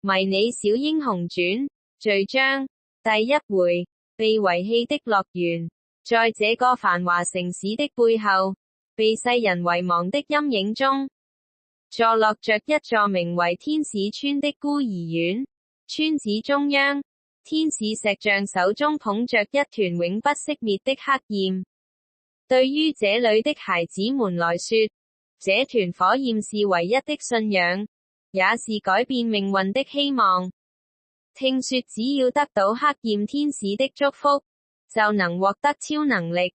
迷你小英雄傳序章第一回，被遺棄的樂園。在這個繁華城市的背後，被世人遺忘的陰影中，坐落着一座名為天使村的孤兒院。村子中央，天使石像手中捧着一團永不熄滅的黑焰。對於這裏的孩子們來說，這團火焰是唯一的信仰，也是改變命運的希望。聽說只要得到黑焰天使的祝福，就能獲得超能力，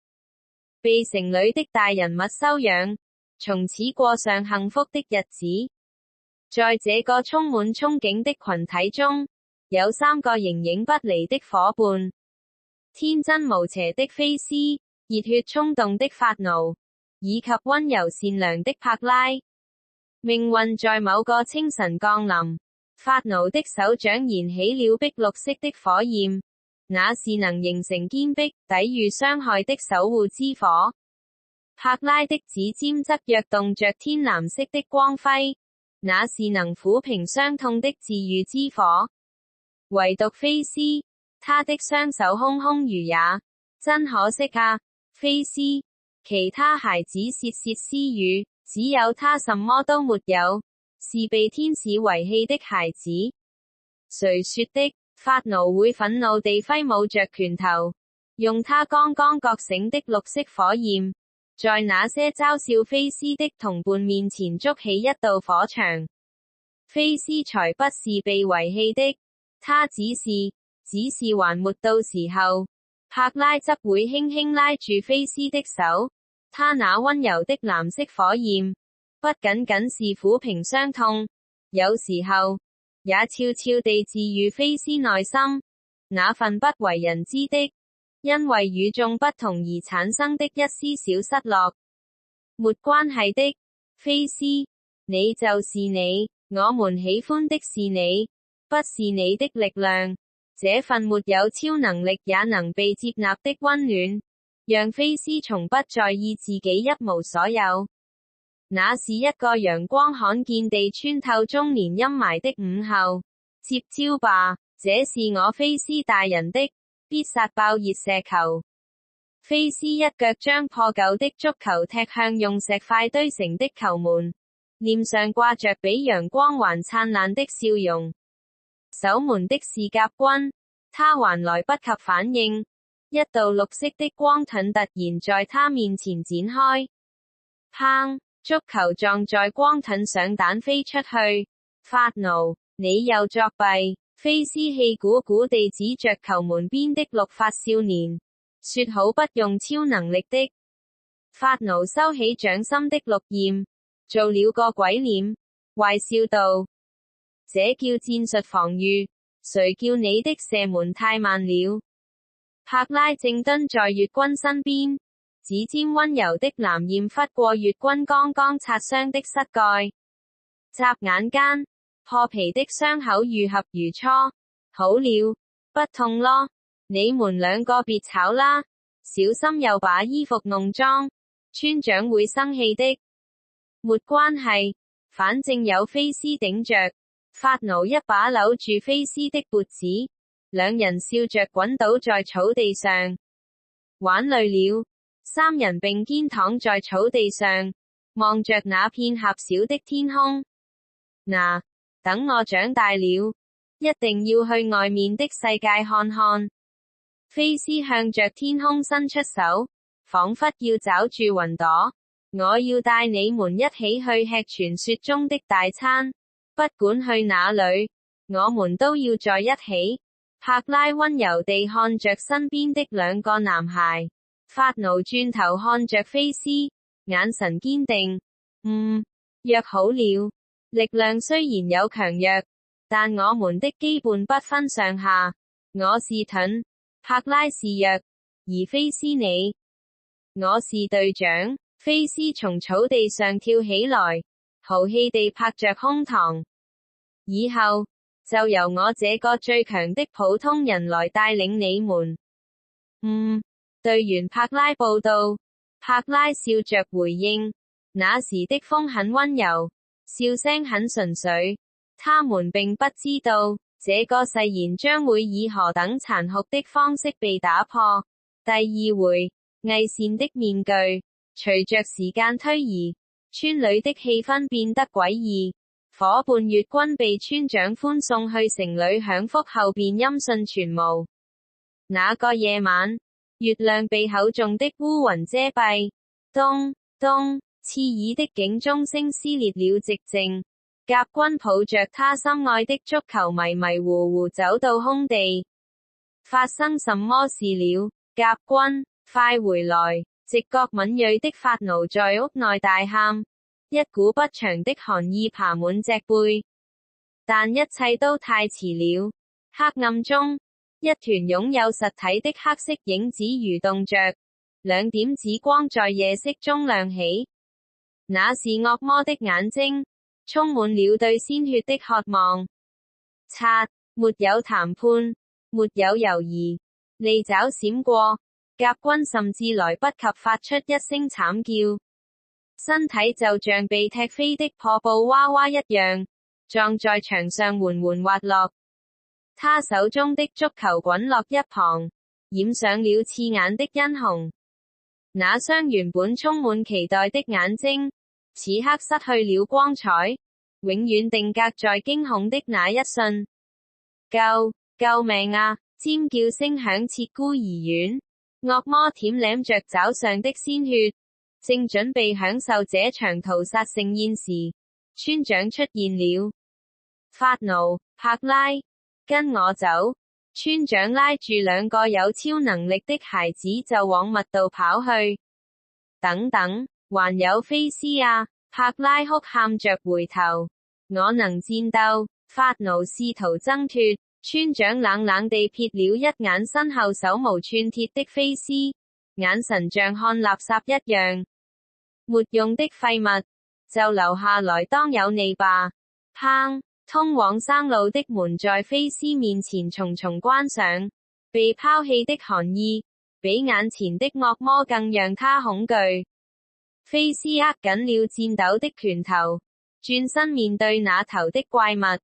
被城裏的大人物收養，從此過上幸福的日子。在這個充滿憧憬的群體中，有三個形影不離的夥伴：天真無邪的菲斯，熱血衝動的法奴，以及溫柔善良的柏拉。命運在某個清晨降臨，法奴的手掌燃起了碧綠色的火焰，那是能形成堅壁、抵禦傷害的守護之火。柏拉的指尖則躍動着天藍色的光輝，那是能撫平傷痛的治癒之火。唯獨菲斯，他的雙手空空如也，真可惜啊，菲斯。其他孩子竊竊私語，只有他什麼都沒有，是被天使遺棄的孩子。誰說的？法奴會憤怒地揮舞着拳頭，用他剛剛覺醒的綠色火焰，在那些嘲笑菲斯的同伴面前築起一道火牆。菲斯才不是被遺棄的，他只是還沒到時候。柏拉則會輕輕拉住菲斯的手，他那溫柔的藍色火焰，不僅僅是撫平傷痛，有時候也悄悄地治癒菲斯內心那份不為人知的，因為與眾不同而產生的一絲小失落。沒關係的，菲斯，你就是你，我們喜歡的是你，不是你的力量。這份沒有超能力也能被接納的溫暖，讓菲斯從不在意自己一無所有。那是一個陽光罕見地穿透中年陰霾的午後，接招吧，這是我菲斯大人的，必殺爆熱射球。菲斯一腳將破舊的足球踢向用石塊堆成的球門，臉上掛着比陽光還燦爛的笑容。守門的是甲軍，他還來不及反應，一道綠色的光盾突然在他面前展開，砰！足球撞在光盾上彈飛出去。法奴，你又作弊！菲斯氣鼓鼓地指着球門邊的綠髮少年，說好不用超能力的。法奴收起掌心的綠焰，做了個鬼臉，壞笑道：這叫戰術防禦，誰叫你的射門太慢了。柏拉正蹲在月軍身邊，指尖溫柔的藍焰拂過月軍剛剛擦傷的膝蓋，眨眼間，破皮的傷口愈合如初。好了，不痛咯，你們兩個別吵啦，小心又把衣服弄髒，村長會生氣的。沒關係，反正有菲斯頂着。法奴一把摟住菲斯的脖子，兩人笑着滾倒在草地上。玩累了，三人並肩躺在草地上，望着那片狹小的天空。嗱，等我長大了，一定要去外面的世界看看。菲斯向着天空伸出手，仿佛要抓住雲朵。我要帶你們一起去吃傳說中的大餐。不管去哪裏，我們都要在一起。柏拉溫柔地看着身邊的兩個男孩，法奴轉頭看着菲斯，眼神堅定。約好了。力量雖然有強弱，但我們的羈絆不分上下。我是盾，柏拉是鑰，而菲斯你，我是隊長。菲斯從草地上跳起來，豪氣地拍着胸膛。以後，就由我這個最強的普通人來帶領你們。隊員柏拉報道。柏拉笑着回應，那時的風很溫柔，笑聲很純粹。他們並不知道，這個誓言將會以何等殘酷的方式被打破。第二回，偽善的面具。隨着時間推移，村裏的氣氛變得詭異。伙伴越軍被村長歡送去城裏享福後便音訊全無。那個夜晚，月亮被厚重的烏雲遮蔽。咚咚，刺耳的警鐘聲撕裂了寂靜。甲軍抱着他心愛的足球迷迷糊糊走到空地。發生什麼事了？甲軍，快回來！直覺敏銳的法奴在屋內大喊，一股不祥的寒意爬滿脊背。但一切都太遲了。黑暗中，一團擁有實體的黑色影子蠕動着，兩點紫光在夜色中亮起。那是惡魔的眼睛，充滿了對鮮血的渴望。擦，沒有談判，沒有猶豫，利爪閃過。甲軍甚至來不及發出一聲慘叫，身體就像被踢飛的破布娃娃一樣，撞在牆上緩緩滑落。他手中的足球滾落一旁，染上了刺眼的殷紅。那雙原本充滿期待的眼睛，此刻失去了光彩，永遠定格在驚恐的那一瞬。救命啊！尖叫聲響徹孤兒院。惡魔舔舐着爪上的鮮血，正準備享受這場屠殺盛宴時，村長出現了。法奴，柏拉，跟我走。村長拉住兩個有超能力的孩子就往密道跑去。等等，還有菲斯啊！柏拉哭喊着回頭。我能戰鬥。法奴試圖掙脫。村長冷冷地瞥了一眼身後手無寸鐵的菲斯，眼神像看垃圾一樣。沒用的廢物，就留下來當有你吧。砰！通往生路的門在菲斯面前重重關上。被拋棄的寒意，比眼前的惡魔更讓他恐懼。菲斯握緊了顫抖的拳頭，轉身面對那頭的怪物。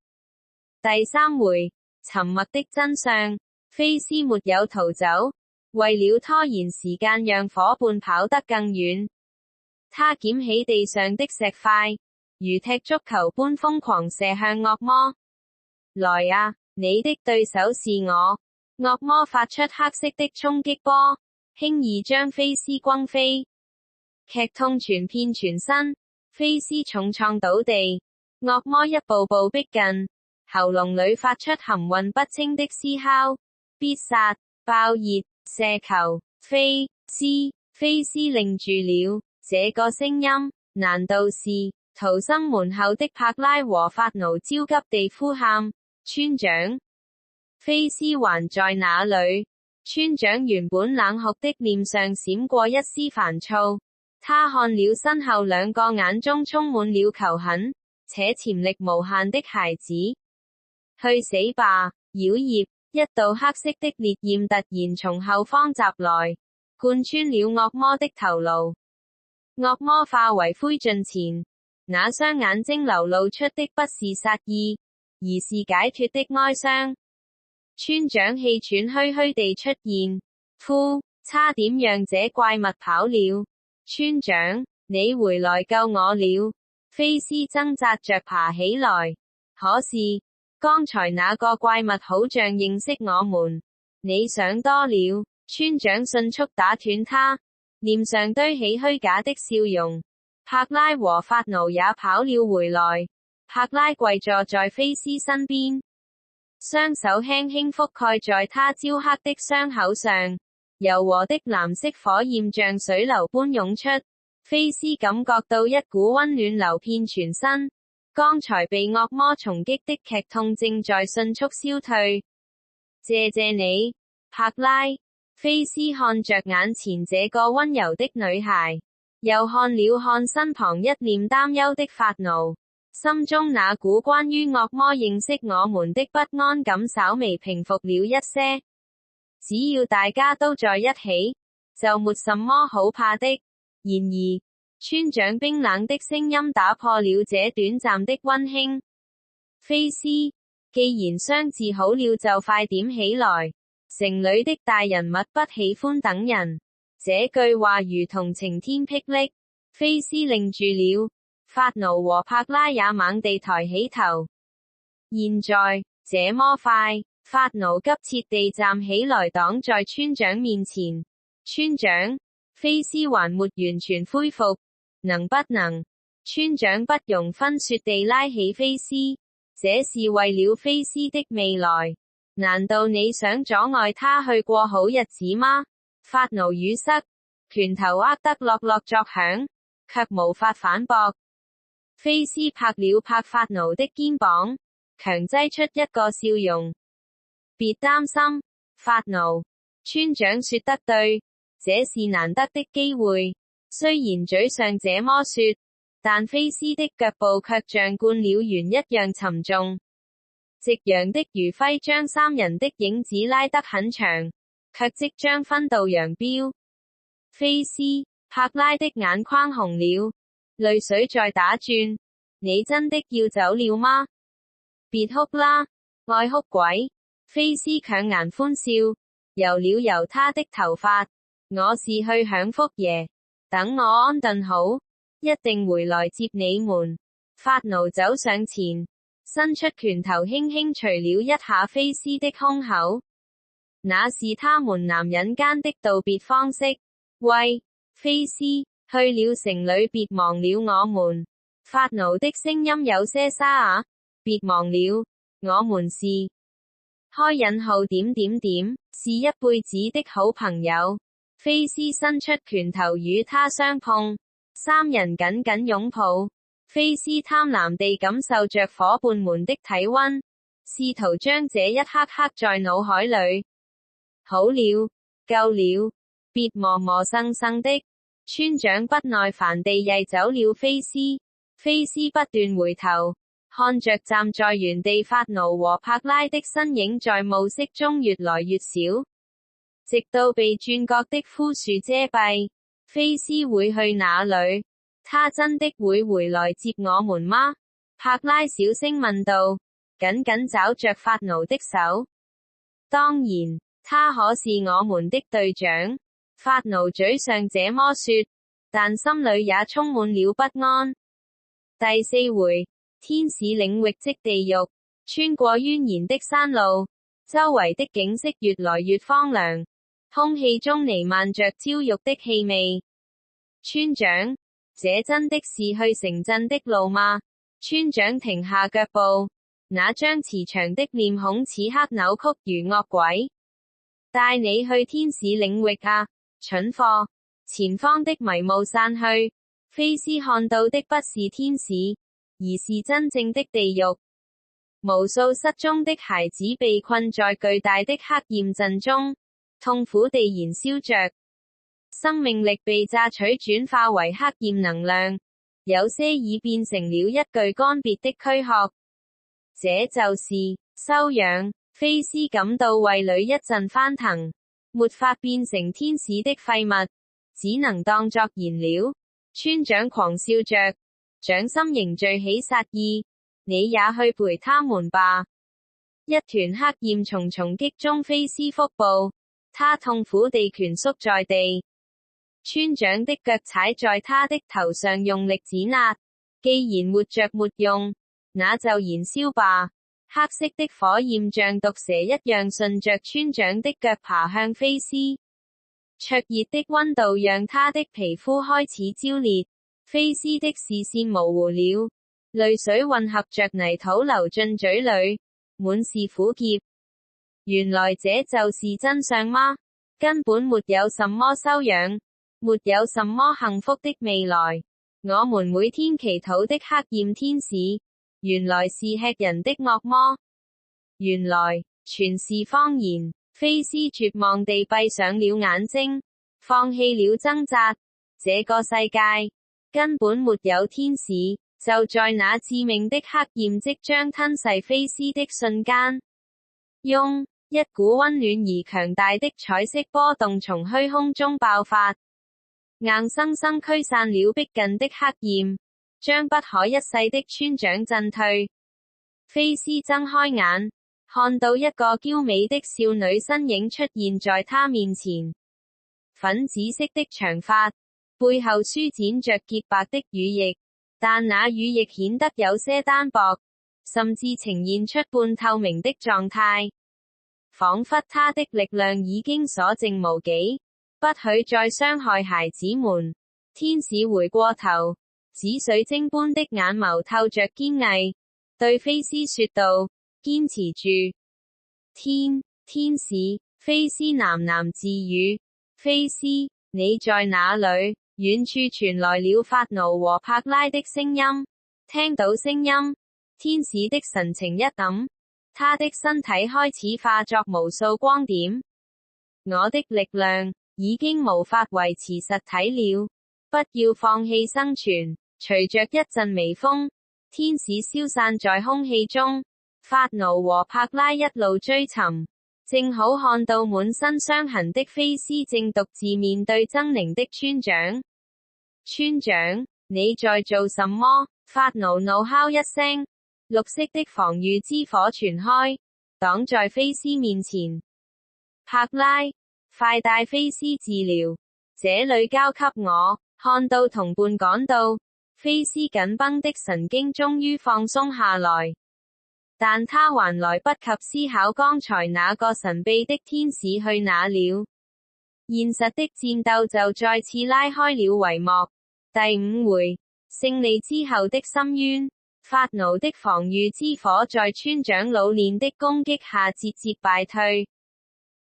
第三回。沉默的真相。菲斯沒有逃走，為了拖延時間讓夥伴跑得更遠，他撿起地上的石塊，如踢足球般瘋狂射向惡魔。來啊，你的對手是我。惡魔發出黑色的衝擊波，輕易將菲斯轟飛。劇痛傳遍全身，菲斯重創倒地，惡魔一步步逼近。喉嚨裏發出含混不清的嘶哮，必殺、爆熱、射球、菲斯愣住了。這個聲音，難道是逃生門後的柏拉和法奴焦急地呼喊？村長，菲斯還在哪裏？村長原本冷酷的臉上閃過一絲煩躁，他看了身後兩個眼中充滿了求恨且潛力無限的孩子。去死吧！妖孽！一道黑色的烈焰突然從後方襲來，貫穿了惡魔的頭顱。惡魔化為灰燼前，那雙眼睛流露出的不是殺意，而是解脫的哀傷。村長氣喘吁吁地出現，呼！差點讓這怪物跑了。村長，你回來救我了。菲斯掙扎着爬起來，可是剛才那個怪物好像認識我們，你想多了。村長迅速打斷他，臉上堆起虛假的笑容。柏拉和法奴也跑了回來，柏拉跪坐在菲斯身邊，雙手輕輕覆蓋在他焦黑的傷口上，柔和的藍色火焰像水流般湧出。菲斯感覺到一股溫暖流遍全身。剛才被惡魔重擊的劇痛正在迅速消退。謝謝你，柏拉。菲斯看着眼前這個溫柔的女孩，又看了看身旁一臉擔憂的法奴，心中那股關於惡魔認識我們的不安感稍微平復了一些。只要大家都在一起，就沒什麼好怕的。然而，村長冰冷的聲音打破了這短暫的溫馨。菲斯，既然相治好了就快點起來，城裏的大人物不喜歡等人。這句話如同晴天霹靂，菲斯愣住了，法奴和柏拉也猛地抬起頭。現在，這麼快，法奴急切地站起來擋在村長面前。村長，菲斯還沒完全恢復，能不能？村長不容分說地拉起菲斯，這是為了菲斯的未來。難道你想阻礙他去過好日子嗎？法奴語塞，拳頭握得落落作響，卻無法反駁。菲斯拍了拍法奴的肩膀，強擠出一個笑容。別擔心，法奴，村長說得對，這是難得的機會。雖然嘴上這麼說，但菲斯的腳步卻像灌了鉛一樣沉重。夕陽的餘暉將三人的影子拉得很長，卻即將分道揚鑣。菲斯，柏拉的眼眶紅了，淚水在打轉。你真的要走了嗎？別哭啦，愛哭鬼。菲斯強顏歡笑，揉了揉他的頭髮。我是去享福耶，等我安頓好，一定回來接你們。法奴走上前，伸出拳頭輕輕捶了一下菲斯的胸口。那是他們男人間的道別方式。喂，菲斯，去了城裏別忘了我們。法奴的聲音有些沙啞。別忘了，我們是開引號點點點，是一輩子的好朋友。菲斯伸出拳頭與他相碰，三人緊緊擁抱。菲斯貪婪地感受着夥伴們的體溫，試圖將這一刻刻在腦海裏。好了，夠了，別磨磨蹭蹭的。村長不耐煩地曳走了菲斯。菲斯不斷回頭，看着站在原地法奴和柏拉的身影在暮色中越來越少，直到被轉角的枯樹遮蔽。菲斯會去哪裏？他真的會回來接我們嗎？柏拉小聲問道，緊緊抓着法奴的手。當然，他可是我們的隊長。法奴嘴上這麼說，但心裏也充滿了不安。第四回，天使領域即地獄，穿過蜿蜒的山路，周圍的景色越來越荒涼，空氣中彌漫着焦肉的氣味。村長，這真的是去城鎮的路嗎？村長停下腳步，那張慈祥的臉孔此刻扭曲如惡鬼。帶你去天使領域啊，蠢貨！前方的迷霧散去，菲斯看到的不是天使，而是真正的地獄。無數失蹤的孩子被困在巨大的黑焰陣中，痛苦地燃燒着，生命力被榨取轉化為黑焰能量，有些已變成了一具乾癟的軀殼。這就是修養。菲斯感到胃裏一陣翻騰，沒法變成天使的廢物，只能當作燃料。村長狂笑着，掌心凝聚起殺意。你也去陪他們吧。一團黑焰重重擊中菲斯腹部，他痛苦地蜷縮在地。村長的腳踩在他的頭上用力指壓。既然活着沒用，那就燃燒吧。黑色的火焰像毒蛇一樣順着村長的腳爬向菲斯。灼熱的溫度讓他的皮膚開始焦裂。菲斯的視線模糊了，淚水混合着泥土流進嘴裏，滿是苦澀。原來這就是真相嗎？根本沒有什麼修養，沒有什麼幸福的未來。我們每天祈禱的黑焰天使，原來是吃人的惡魔。原來全是謊言。菲斯絕望地閉上了眼睛，放棄了掙扎。這個世界根本沒有天使。就在那致命的黑焰即將吞噬菲斯的瞬間，嗡，一股溫暖而強大的彩色波動從虛空中爆發，硬生生驅散了逼近的黑焰，將不可一世的村長震退。菲斯睜開眼，看到一個嬌美的少女身影出現在他面前。粉紫色的長髮，背後舒展着潔白的乳液，但那乳液顯得有些單薄，甚至呈現出半透明的狀態，仿佛她的力量已經所剩無幾，不許再傷害孩子們。天使回過頭，紫水晶般的眼眸透着堅毅，對菲斯說道：堅持住。天使，菲斯喃喃自語。菲斯，你在哪裏？遠處傳來了法奴和柏拉的聲音。聽到聲音，天使的神情一暗，他的身體開始化作無數光點。我的力量已經無法維持實體了，不要放棄生存。隨着一陣微風，天使消散在空氣中，法奴和柏拉一路追尋，正好看到滿身傷痕的菲斯正獨自面對猙獰的村長。村長，你在做什麼？法奴怒哮一聲，綠色的防禦之火傳開，擋在菲斯面前。柏拉，快帶菲斯治療，這裏交給我。看到同伴趕到，菲斯緊繃的神經終於放鬆下來，但他還來不及思考剛才那個神秘的天使去哪了。現實的戰鬥就再次拉開了帷幕。第5回，勝利之後的深淵。法奴的防禦之火在村長老練的攻擊下節節敗退。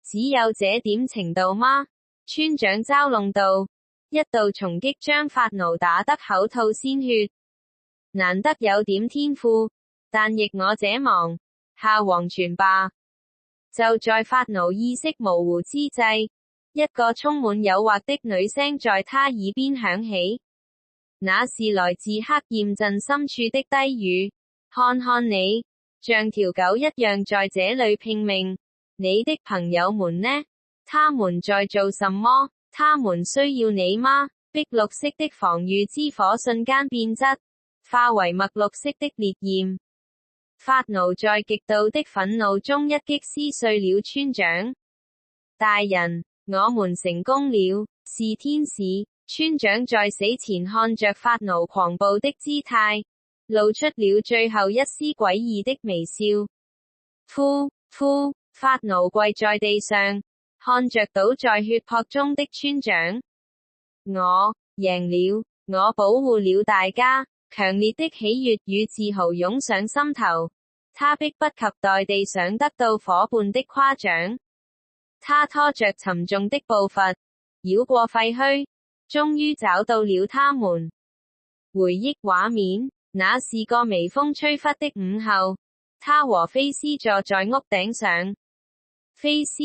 只有這點程度嗎？村長嘲弄道。一道重擊將法奴打得口吐鮮血。難得有點天賦，但逆我者亡，下黃泉吧。就在法奴意識模糊之際，一個充滿誘惑的女聲在他耳邊響起。那是來自黑焰陣深處的低語。看看你，像條狗一樣在這裏拼命。你的朋友們呢？他們在做什麼？他們需要你嗎？碧綠色的防禦之火瞬間變質，化為墨綠色的烈焰。法奴在極度的憤怒中一擊撕碎了村長。大人，我們成功了，是天使。村長在死前看着法奴狂暴的姿態，露出了最後一絲詭異的微笑。法奴跪在地上，看着倒在血泊中的村長。我贏了，我保護了大家，強烈的喜悅與自豪湧上心頭。他迫不及待地想得到夥伴的誇獎。他拖着沉重的步伐，繞過廢墟，終於找到了他們。回憶畫面，那是個微風吹拂的午後，他和菲斯坐在屋頂上。菲斯，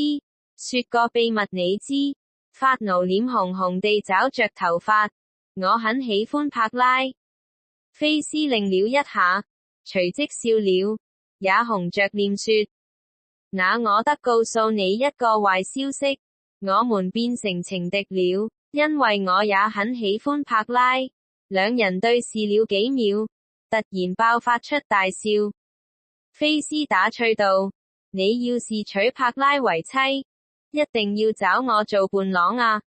說個秘密你知。法奴臉紅紅地抓着頭髮。我很喜歡柏拉。菲斯愣了一下，隨即笑了，也紅着臉說：那我得告訴你一個壞消息，我們變成情敵了，因為我也很喜歡柏拉。兩人對視了幾秒，突然爆發出大笑。菲斯打趣道：你要是娶柏拉為妻，一定要找我做伴郎啊。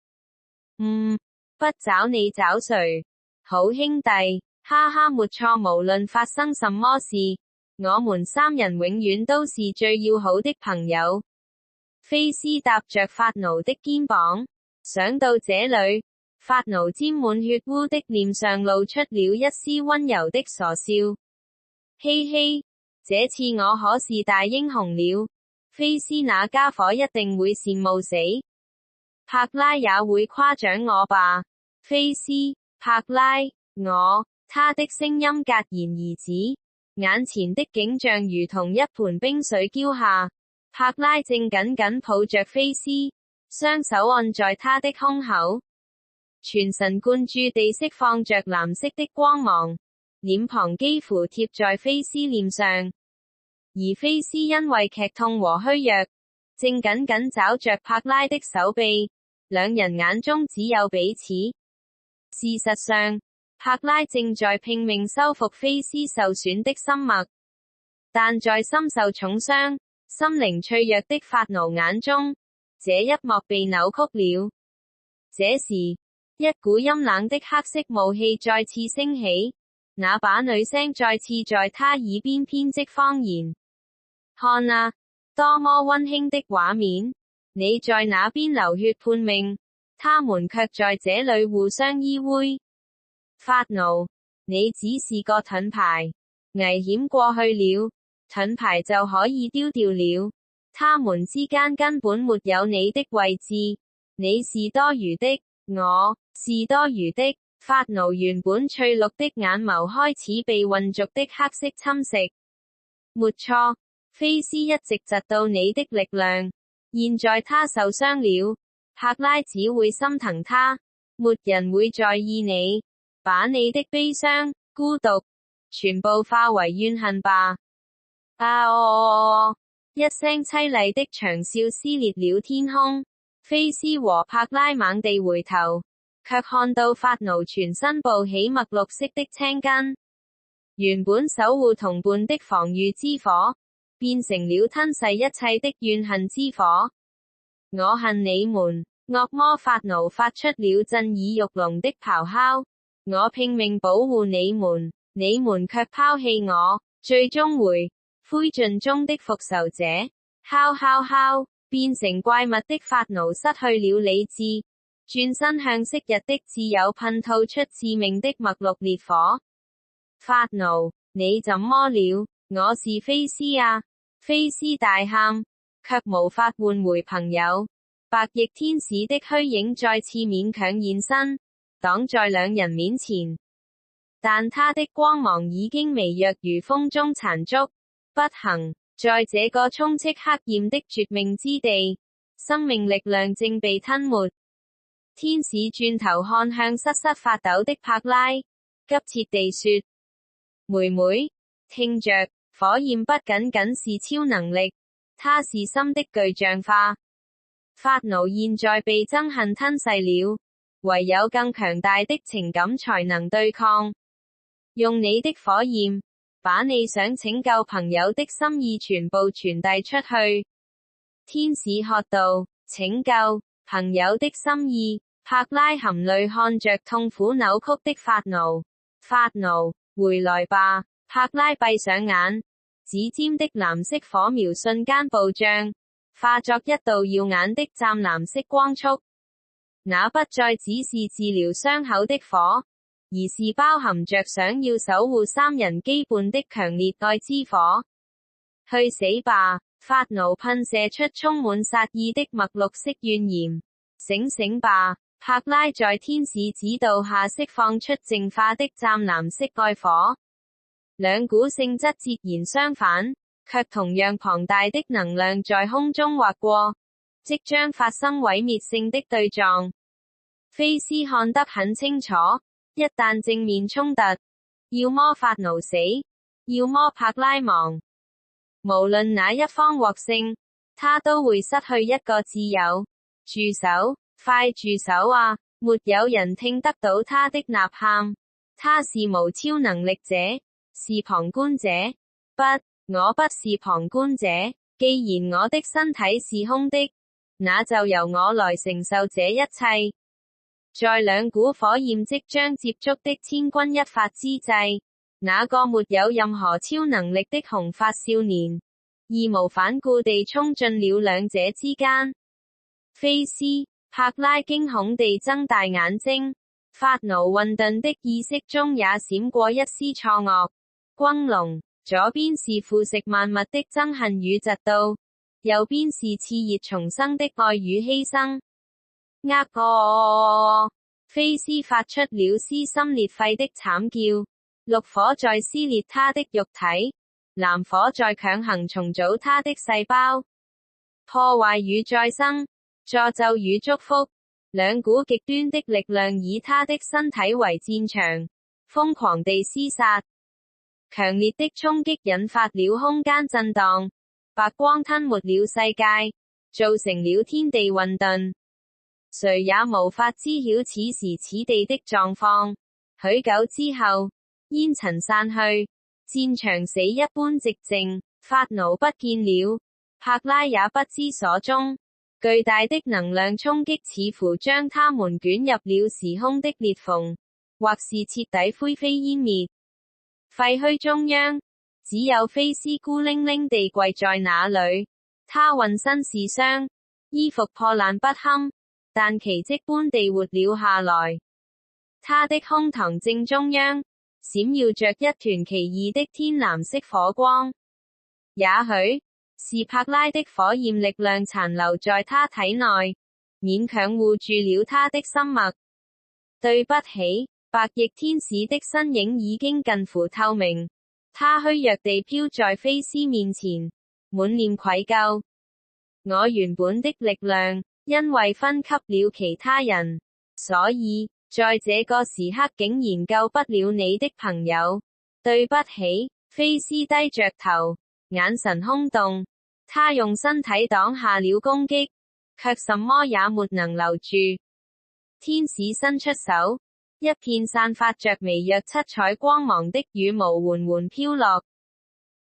不找你找誰？好兄弟，哈哈，沒錯，無論發生什麼事，我們三人永遠都是最要好的朋友。菲斯搭着法奴的肩膀，想到這裏，法奴沾滿血污的臉上露出了一絲溫柔的傻笑。嘻嘻，這次我可是大英雄了。菲斯那家伙一定會羨慕死。柏拉也會誇獎我吧。菲斯，柏拉，他的聲音戛然而止，眼前的景象如同一盆冰水澆下。柏拉正緊緊抱着菲斯，雙手按在他的胸口，全神貫注地釋放着藍色的光芒，臉龐幾乎貼在菲斯臉上。而菲斯因為劇痛和虛弱，正緊緊抓着柏拉的手臂，兩人眼中只有彼此。事實上，柏拉正在拼命修復菲斯受損的心脈。但在深受重傷、心靈脆弱的法奴眼中，這一幕被扭曲了。這時，一股陰冷的黑色霧氣再次升起，那把女聲再次在他耳邊編織謊言。看啊，多麼溫馨的畫面！你在那邊流血判命，他們卻在這裏互相依偎。法奴，你只是個盾牌，危險過去了，盾牌就可以丟掉了。他們之間根本沒有你的位置，你是多餘的，我是多餘的。法奴原本翠綠的眼眸開始被渾濁的黑色侵蝕。沒錯，菲斯一直窒到你的力量，現在他受傷了，柏拉只會心疼他，沒人會在意你，把你的悲傷、孤獨，全部化為怨恨吧。啊哦！一聲淒厲的長嘯撕裂了天空，菲斯和柏拉猛地回頭，卻看到法奴全身布起墨綠色的青筋，原本守護同伴的防禦之火，變成了吞噬一切的怨恨之火。我恨你們，惡魔法奴發出了震耳欲聾的咆哮。我拼命保護你們，你們卻拋棄我，最終灰燼中的復仇者，變成怪物的法奴失去了理智，轉身向昔日的摯友噴吐出致命的墨綠烈火。法奴，你怎麼了？我是菲斯啊！菲斯大喊，卻無法喚回朋友。白翼天使的虛影再次勉強現身，擋在兩人面前，但他的光芒已經微弱如風中殘燭。不行，在這個充斥黑焰的絕命之地，生命力量正被吞沒。天使轉頭看向瑟瑟發抖的柏拉，急切地說：妹妹，聽着，火焰不僅僅是超能力，它是心的具象化。法奴現在被憎恨吞噬了，唯有更強大的情感才能對抗。用你的火焰，把你想拯救朋友的心意全部傳遞出去。天使喝道：拯救朋友的心意。柏拉含淚看着痛苦扭曲的法奴。法奴，回來吧。柏拉閉上眼，指尖的藍色火苗瞬間暴漲，化作一道耀眼的湛藍色光束。那不再只是治療傷口的火，而是包含着想要守護三人羈絆的強烈愛之火。去死吧！法奴噴射出充滿殺意的墨綠色怨言。醒醒吧！柏拉在天使指導下釋放出淨化的湛藍色愛火。兩股性質截然相反，卻同樣龐大的能量在空中劃過，即將發生毀滅性的對撞。菲斯看得很清楚，一旦正面衝突，要麼法奴死，要麼柏拉亡。無論哪一方獲勝，他都會失去一個摯友。住手！快住手啊！沒有人聽得到他的吶喊。他是無超能力者，是旁觀者。不，我不是旁觀者。既然我的身體是空的，那就由我來承受這一切。在兩股火焰即將接觸的千鈞一髮之際，那個沒有任何超能力的紅髮少年，義無反顧地衝進了兩者之間。菲斯、柏拉驚恐地睜大眼睛，法奴混沌的意識中也閃過一絲錯愕。轟隆，左邊是腐蝕萬物的憎恨與嫉妒，右邊是熾熱重生的愛與犧牲。菲斯發出了撕心裂肺的慘叫，綠火在撕裂他的肉體，藍火在強行重組他的細胞。破壞與再生，詛咒與祝福，兩股極端的力量以他的身體為戰場，瘋狂地廝殺。強烈的衝擊引發了空間震盪，白光吞沒了世界，造成了天地混沌。誰也無法知曉此時此地的狀況。許久之後，煙塵散去，戰場死一般寂靜，法奴不見了，柏拉也不知所蹤。巨大的能量衝擊似乎將他們捲入了時空的裂縫，或是徹底灰飛煙滅。廢墟中央，只有菲斯孤零零地跪在那裏，他渾身是傷，衣服破爛不堪，但奇蹟般地活了下來。他的胸膛正中央，閃耀着一團奇異的天藍色火光。也許是柏拉的火焰力量殘留在他體內，勉強護住了他的心脈。對不起，白翼天使的身影已經近乎透明，他虛弱地飄在菲斯面前，滿臉愧疚。我原本的力量，因為分給了其他人，所以在這個時刻竟然救不了你的朋友。對不起，菲斯低着頭，眼神空洞。他用身體擋下了攻擊，卻什麼也沒能留住。天使伸出手，一片散發着微弱七彩光芒的羽毛緩緩飄落。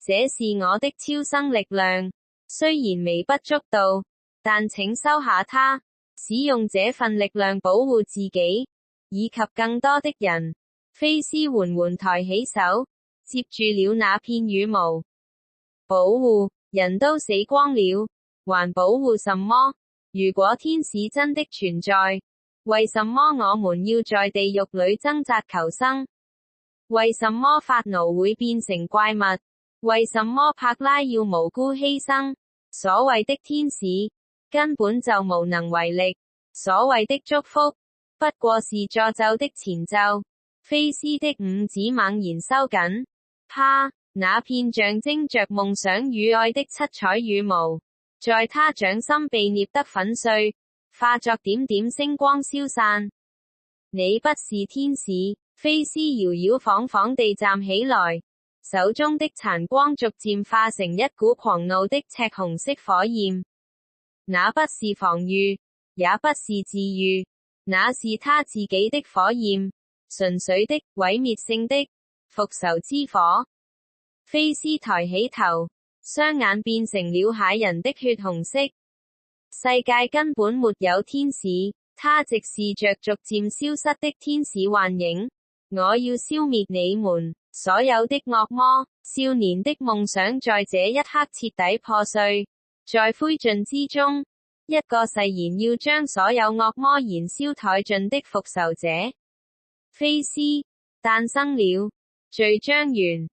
這是我的超生力量，雖然微不足道，但請收下它，使用這份力量保護自己，以及更多的人。菲斯緩緩抬起手，接住了那片羽毛。保護，人都死光了，還保護什麼？如果天使真的存在，為什麼我們要在地獄裏掙扎求生？為什麼法奴會變成怪物？為什麼柏拉要無辜犧牲？所謂的天使，根本就無能為力。所謂的祝福，不過是詛咒的前奏。菲斯的五指猛然收緊，啪！那片象徵着夢想與愛的七彩羽毛，在他掌心被捏得粉碎，化作點點星光消散。你不是天使，菲斯搖搖晃晃地站起來，手中的殘光逐漸化成一股狂怒的赤紅色火焰。那不是防禦，也不是治癒，那是他自己的火焰，純粹的、毀滅性的復仇之火。菲斯抬起頭，雙眼變成了駭人的血紅色。世界根本沒有天使，他直視着逐漸消失的天使幻影。我要消滅你們所有的惡魔。少年的夢想在這一刻徹底破碎，在灰燼之中，一個誓言要將所有惡魔燃燒殆盡的復仇者菲斯誕生了。序章完。